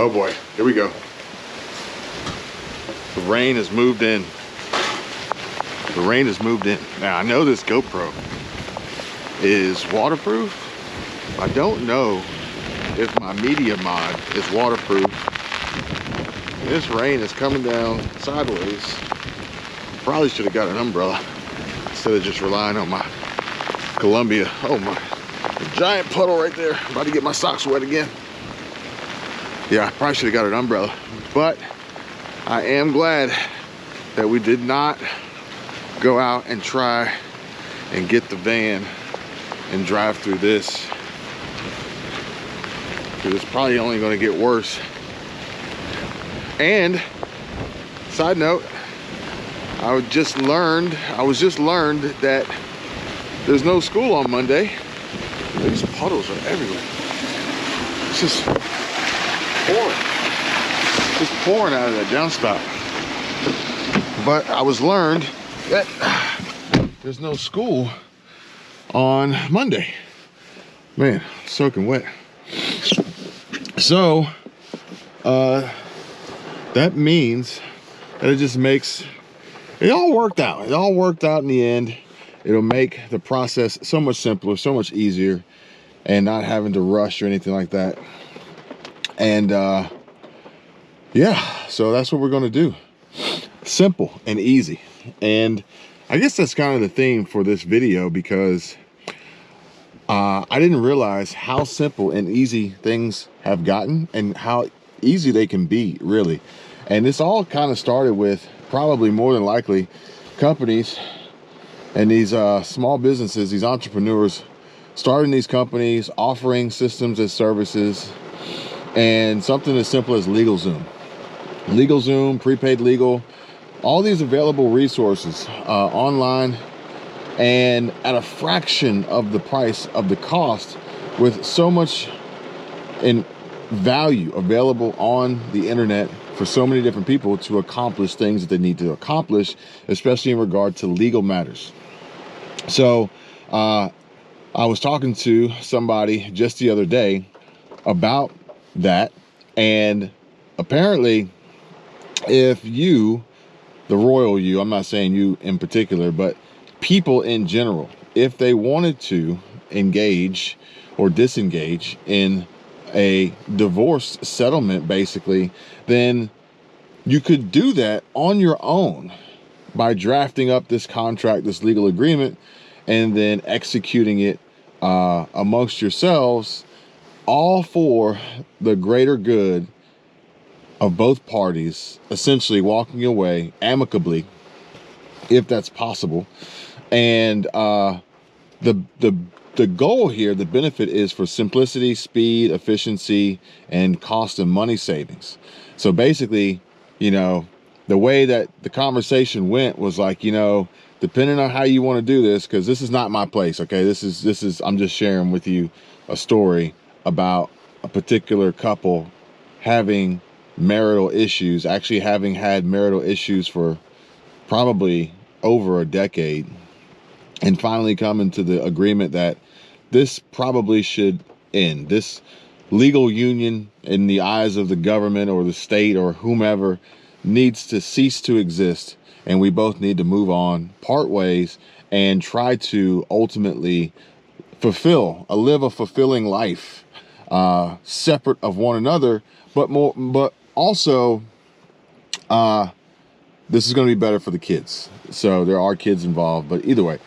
Oh boy, here we go. The rain has moved in. The rain has moved in. Now I know this GoPro is waterproof. I don't know if my media mod is waterproof. This rain is coming down sideways. Probably should have got an umbrella instead of just relying on my Columbia. Oh my, a giant puddle right there. I'm about to get my socks wet again. Yeah, I probably should have got an umbrella, but I am glad that we did not go out and try and get the van and drive through this, because it's probably only going to get worse. And side note, I was just learned that there's no school on Monday. These puddles are everywhere. It's just pouring out of that downspout. But I was learned that there's no school on Monday. Man, soaking wet. So that means that it just makes it all worked out. It all worked out in the end. It'll make the process so much simpler, so much easier, and not having to rush or anything like that. And yeah, so that's what we're gonna do. Simple and easy. And I guess that's kind of the theme for this video, because I didn't realize how simple and easy things have gotten and how easy they can be, really. And this all kind of started with, probably more than likely, companies and these small businesses, these entrepreneurs starting these companies, offering systems and services, and something as simple as LegalZoom, prepaid legal, all these available resources online, and at a fraction of the price of the cost, with so much in value available on the internet for so many different people to accomplish things that they need to accomplish, especially in regard to legal matters. So I was talking to somebody just the other day about that, and apparently if you, the royal you, I'm not saying you in particular, but people in general, if they wanted to engage or disengage in a divorce settlement, basically, then you could do that on your own by drafting up this contract, this legal agreement, and then executing it amongst yourselves, all for the greater good of both parties, essentially walking away amicably, if that's possible. And the goal here, the benefit, is for simplicity, speed, efficiency, and cost and money savings. So basically, you know, the way that the conversation went was like, you know, depending on how you want to do this, because this is not my place, okay? This is I'm just sharing with you a story about a particular couple having marital issues, actually having had marital issues for probably over a decade, and finally coming to the agreement that this probably should end. This legal union, in the eyes of the government or the state or whomever, needs to cease to exist, and we both need to move on, part ways, and try to ultimately live a fulfilling life, separate of one another, but also this is going to be better for the kids. So there are kids involved, but either way,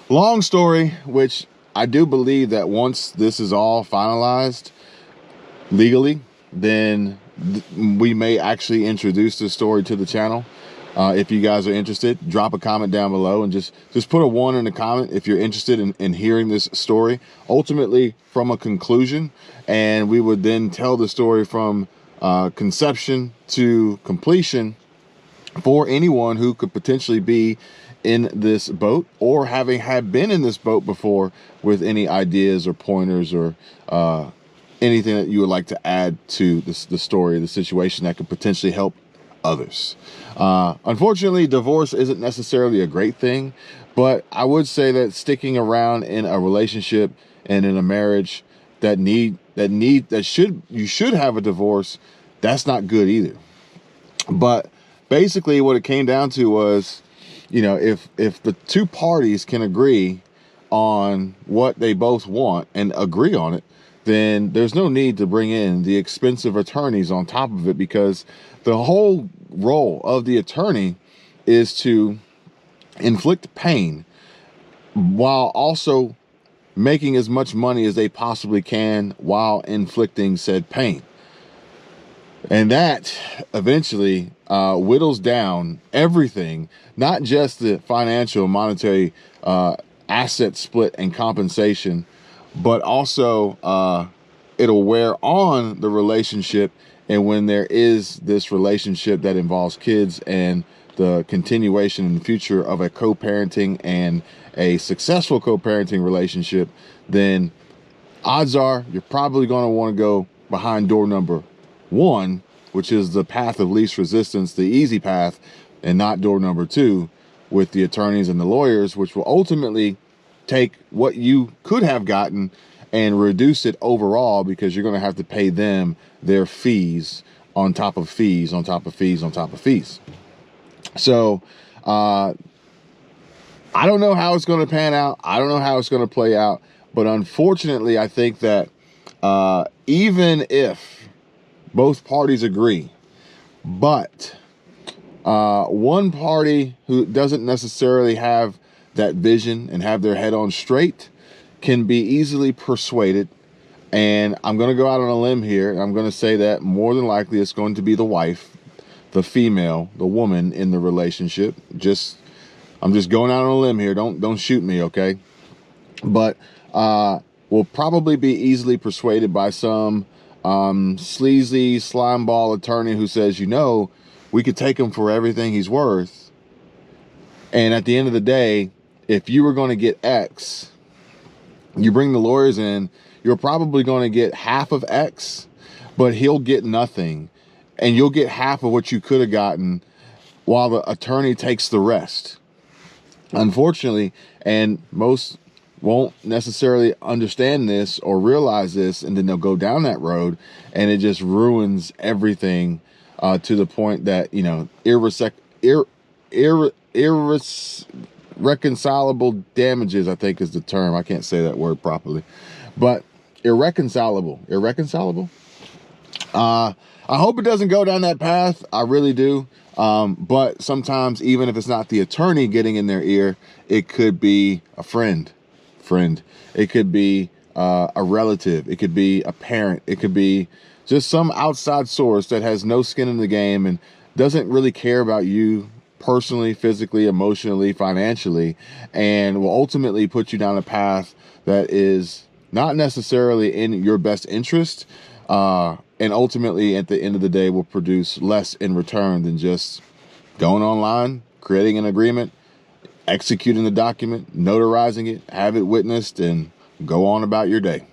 long story, which I do believe that once this is all finalized legally, then we may actually introduce this story to the channel. If you guys are interested, drop a comment down below and just put a 1 in the comment if you're interested in hearing this story, ultimately from a conclusion. And we would then tell the story from conception to completion for anyone who could potentially be in this boat, or having had been in this boat before, with any ideas or pointers or anything that you would like to add to the story, the situation that could potentially help others. Unfortunately, divorce isn't necessarily a great thing, but I would say that sticking around in a relationship and in a marriage you should have a divorce that's not good either. But basically what it came down to was, if the two parties can agree on what they both want and agree on it, then there's no need to bring in the expensive attorneys on top of it, because the whole role of the attorney is to inflict pain while also making as much money as they possibly can while inflicting said pain. And that eventually whittles down everything, not just the financial, monetary asset split and compensation, but also it'll wear on the relationship. And when there is this relationship that involves kids and the continuation in the future of a co-parenting and a successful co-parenting relationship, then odds are you're probably going to want to go behind door number 1, which is the path of least resistance, the easy path, and not door number 2 with the attorneys and the lawyers, which will ultimately take what you could have gotten and reduce it overall, because you're going to have to pay them their fees on top of fees on top of fees on top of fees. So I don't know how it's going to pan out. I don't know how it's going to play out. But unfortunately, I think that even if both parties agree, but one party who doesn't necessarily have that vision and have their head on straight can be easily persuaded. And I'm going to go out on a limb here, and I'm going to say that more than likely it's going to be the wife, the female, the woman in the relationship. I'm just going out on a limb here. Don't shoot me, okay? But will probably be easily persuaded by some sleazy slimeball attorney who says, we could take him for everything he's worth. And at the end of the day, if you were going to get X, you bring the lawyers in, you're probably going to get half of X, but he'll get nothing. And you'll get half of what you could have gotten while the attorney takes the rest. Unfortunately, and most won't necessarily understand this or realize this, and then they'll go down that road, and it just ruins everything to the point that, irreconcilable damages, I think is the term. I can't say that word properly, but irreconcilable. I hope it doesn't go down that path. I really do. But sometimes, even if it's not the attorney getting in their ear, it could be a friend. It could be a relative. It could be a parent. It could be just some outside source that has no skin in the game and doesn't really care about you personally, physically, emotionally, financially, and will ultimately put you down a path that is not necessarily in your best interest, and ultimately at the end of the day will produce less in return than just going online, creating an agreement, executing the document, notarizing it, have it witnessed, and go on about your day.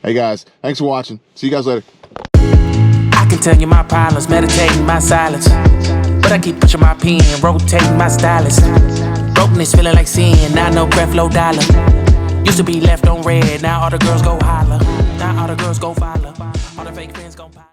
Hey guys, thanks for watching. See you guys later. I can tell you my problems, meditating my silence, but I keep pushing my pen, rotating my stylus. Brokenness feeling like sin, now no breath, low dollar. Used to be left on red, now all the girls go holler. Now all the girls go follow. All the fake friends gon' pop.